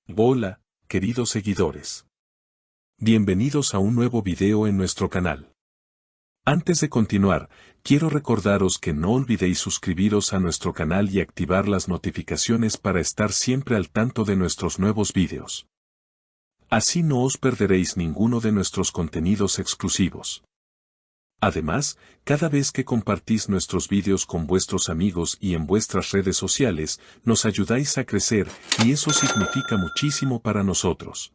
Hola, queridos seguidores. Bienvenidos a un nuevo video en nuestro canal. Antes de continuar, quiero recordaros que no olvidéis suscribiros a nuestro canal y activar las notificaciones para estar siempre al tanto de nuestros nuevos videos. Así no os perderéis ninguno de nuestros contenidos exclusivos. Además, cada vez que compartís nuestros vídeos con vuestros amigos y en vuestras redes sociales, nos ayudáis a crecer, y eso significa muchísimo para nosotros.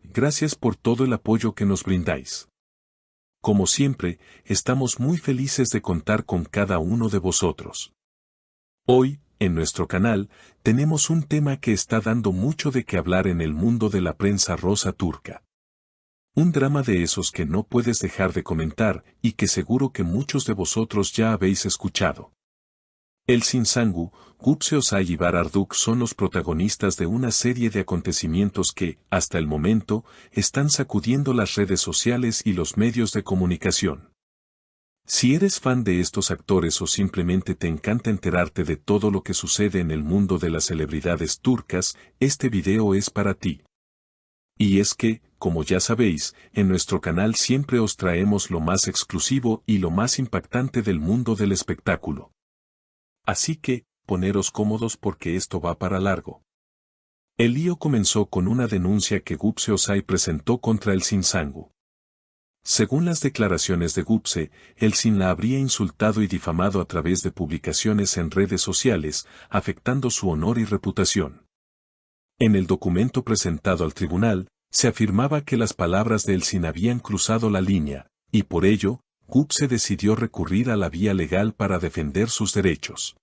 Gracias por todo el apoyo que nos brindáis. Como siempre, estamos muy felices de contar con cada uno de vosotros. Hoy, en nuestro canal, tenemos un tema que está dando mucho de qué hablar en el mundo de la prensa rosa turca. Un drama de esos que no puedes dejar de comentar y que seguro que muchos de vosotros ya habéis escuchado. Elçin Sangu, Gupse Özay y Bahar Arduç son los protagonistas de una serie de acontecimientos que, hasta el momento, están sacudiendo las redes sociales y los medios de comunicación. Si eres fan de estos actores o simplemente te encanta enterarte de todo lo que sucede en el mundo de las celebridades turcas, este video es para ti. Y es que, como ya sabéis, en nuestro canal siempre os traemos lo más exclusivo y lo más impactante del mundo del espectáculo. Así que, poneros cómodos porque esto va para largo. El lío comenzó con una denuncia que Gupse Özay presentó contra Elçin Sangu. Según las declaraciones de Gupse, Elçin la habría insultado y difamado a través de publicaciones en redes sociales, afectando su honor y reputación. En el documento presentado al tribunal, se afirmaba que las palabras de Elçin habían cruzado la línea, y por ello, Gupse decidió recurrir a la vía legal para defender sus derechos.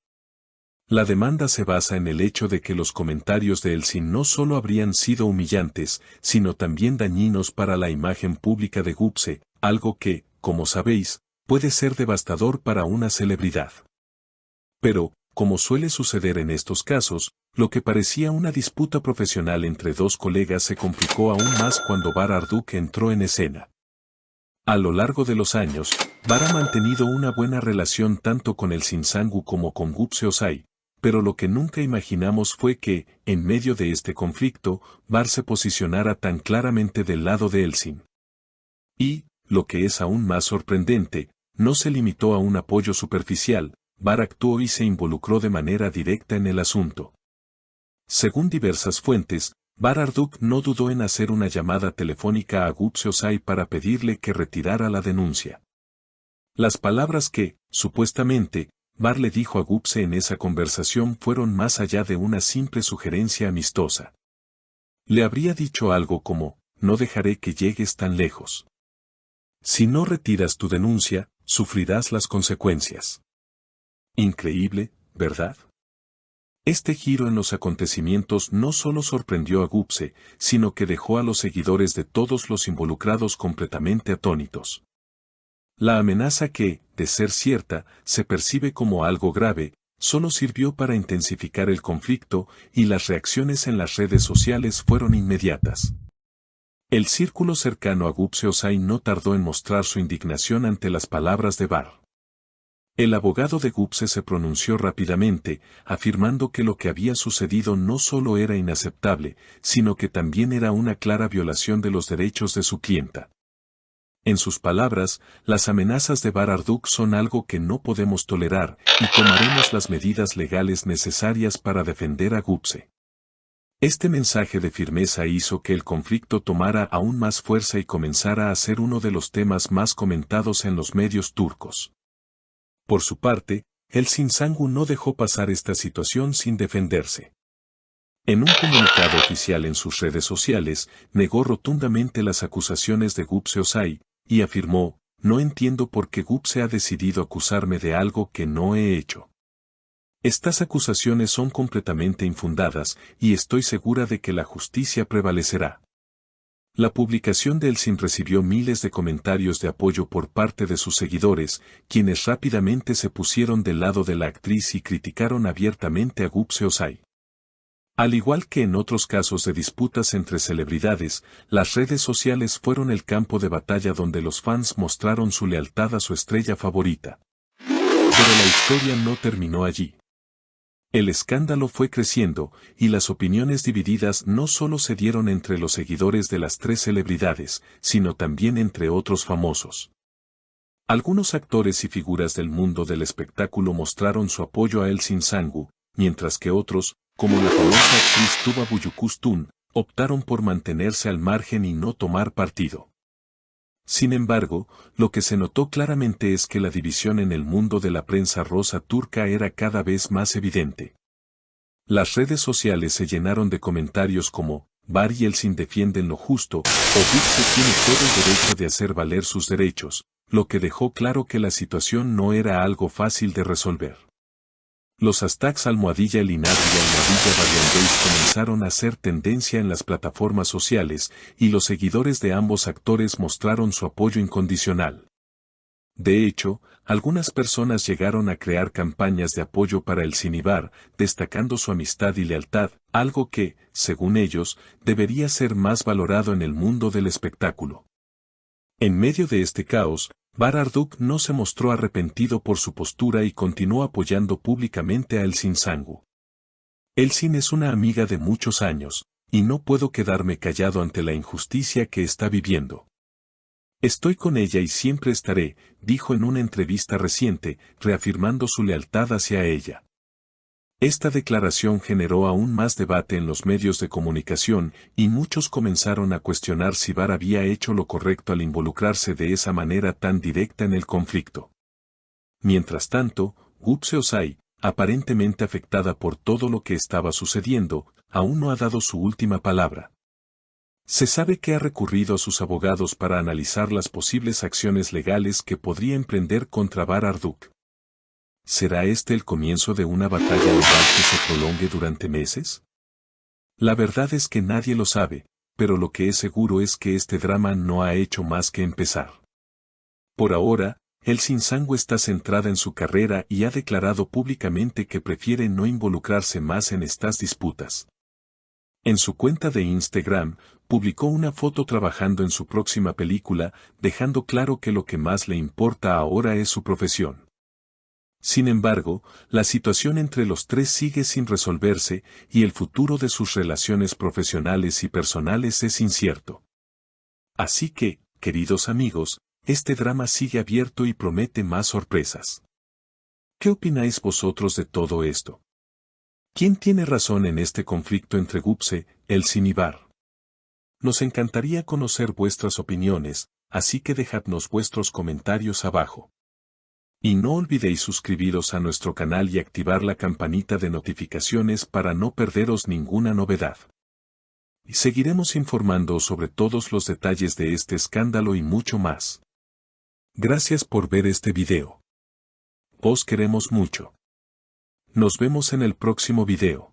La demanda se basa en el hecho de que los comentarios de Elçin no solo habrían sido humillantes, sino también dañinos para la imagen pública de Gupse, algo que, como sabéis, puede ser devastador para una celebridad. Pero, como suele suceder en estos casos, lo que parecía una disputa profesional entre dos colegas se complicó aún más cuando Bahar Arduç entró en escena. A lo largo de los años, Bahar ha mantenido una buena relación tanto con Elçin Sangu como con Gupse Özay, pero lo que nunca imaginamos fue que, en medio de este conflicto, Bahar se posicionara tan claramente del lado de Elçin. Y, lo que es aún más sorprendente, no se limitó a un apoyo superficial, Bahar actuó y se involucró de manera directa en el asunto. Según diversas fuentes, Bahar Arduç no dudó en hacer una llamada telefónica a Gupse Özay para pedirle que retirara la denuncia. Las palabras que, supuestamente, Bahar le dijo a Gupse en esa conversación fueron más allá de una simple sugerencia amistosa. Le habría dicho algo como, no dejaré que llegues tan lejos. Si no retiras tu denuncia, sufrirás las consecuencias. Increíble, ¿verdad? Este giro en los acontecimientos no solo sorprendió a Gupse, sino que dejó a los seguidores de todos los involucrados completamente atónitos. La amenaza que, de ser cierta, se percibe como algo grave, solo sirvió para intensificar el conflicto y las reacciones en las redes sociales fueron inmediatas. El círculo cercano a Gupse Özay no tardó en mostrar su indignación ante las palabras de Bahar. El abogado de Gupse se pronunció rápidamente, afirmando que lo que había sucedido no solo era inaceptable, sino que también era una clara violación de los derechos de su clienta. En sus palabras, las amenazas de Bahar Arduç son algo que no podemos tolerar, y tomaremos las medidas legales necesarias para defender a Gupse. Este mensaje de firmeza hizo que el conflicto tomara aún más fuerza y comenzara a ser uno de los temas más comentados en los medios turcos. Por su parte, Elçin Sangu no dejó pasar esta situación sin defenderse. En un comunicado oficial en sus redes sociales, negó rotundamente las acusaciones de Gupse Özay, y afirmó, no entiendo por qué Gupse ha decidido acusarme de algo que no he hecho. Estas acusaciones son completamente infundadas, y estoy segura de que la justicia prevalecerá. La publicación de Elçin recibió miles de comentarios de apoyo por parte de sus seguidores, quienes rápidamente se pusieron del lado de la actriz y criticaron abiertamente a Gupse Özay. Al igual que en otros casos de disputas entre celebridades, las redes sociales fueron el campo de batalla donde los fans mostraron su lealtad a su estrella favorita. Pero la historia no terminó allí. El escándalo fue creciendo, y las opiniones divididas no solo se dieron entre los seguidores de las tres celebridades, sino también entre otros famosos. Algunos actores y figuras del mundo del espectáculo mostraron su apoyo a Elçin Sangu, mientras que otros, como la famosa actriz Tuba Büyüküstün, optaron por mantenerse al margen y no tomar partido. Sin embargo, lo que se notó claramente es que la división en el mundo de la prensa rosa turca era cada vez más evidente. Las redes sociales se llenaron de comentarios como, Var y Elçin defienden lo justo, o Gupse tiene todo el derecho de hacer valer sus derechos, lo que dejó claro que la situación no era algo fácil de resolver. Los hashtags #Elinar y #ValenBase comenzaron a ser tendencia en las plataformas sociales, y los seguidores de ambos actores mostraron su apoyo incondicional. De hecho, algunas personas llegaron a crear campañas de apoyo para Elçin y Var, destacando su amistad y lealtad, algo que, según ellos, debería ser más valorado en el mundo del espectáculo. En medio de este caos, Var Arduç no se mostró arrepentido por su postura y continuó apoyando públicamente a Elçin Sangu. Elçin es una amiga de muchos años, y no puedo quedarme callado ante la injusticia que está viviendo. Estoy con ella y siempre estaré, dijo en una entrevista reciente, reafirmando su lealtad hacia ella. Esta declaración generó aún más debate en los medios de comunicación, y muchos comenzaron a cuestionar si Var había hecho lo correcto al involucrarse de esa manera tan directa en el conflicto. Mientras tanto, Gupse Özay, aparentemente afectada por todo lo que estaba sucediendo, aún no ha dado su última palabra. Se sabe que ha recurrido a sus abogados para analizar las posibles acciones legales que podría emprender contra Var Arduç. ¿Será este el comienzo de una batalla legal que se prolongue durante meses? La verdad es que nadie lo sabe, pero lo que es seguro es que este drama no ha hecho más que empezar. Por ahora, Elçin Sangu está centrada en su carrera y ha declarado públicamente que prefiere no involucrarse más en estas disputas. En su cuenta de Instagram, publicó una foto trabajando en su próxima película, dejando claro que lo que más le importa ahora es su profesión. Sin embargo, la situación entre los tres sigue sin resolverse, y el futuro de sus relaciones profesionales y personales es incierto. Así que, queridos amigos, este drama sigue abierto y promete más sorpresas. ¿Qué opináis vosotros de todo esto? ¿Quién tiene razón en este conflicto entre Gupse, Elçin y Var? Nos encantaría conocer vuestras opiniones, así que dejadnos vuestros comentarios abajo. Y no olvidéis suscribiros a nuestro canal y activar la campanita de notificaciones para no perderos ninguna novedad. Y seguiremos informando sobre todos los detalles de este escándalo y mucho más. Gracias por ver este video. Os queremos mucho. Nos vemos en el próximo video.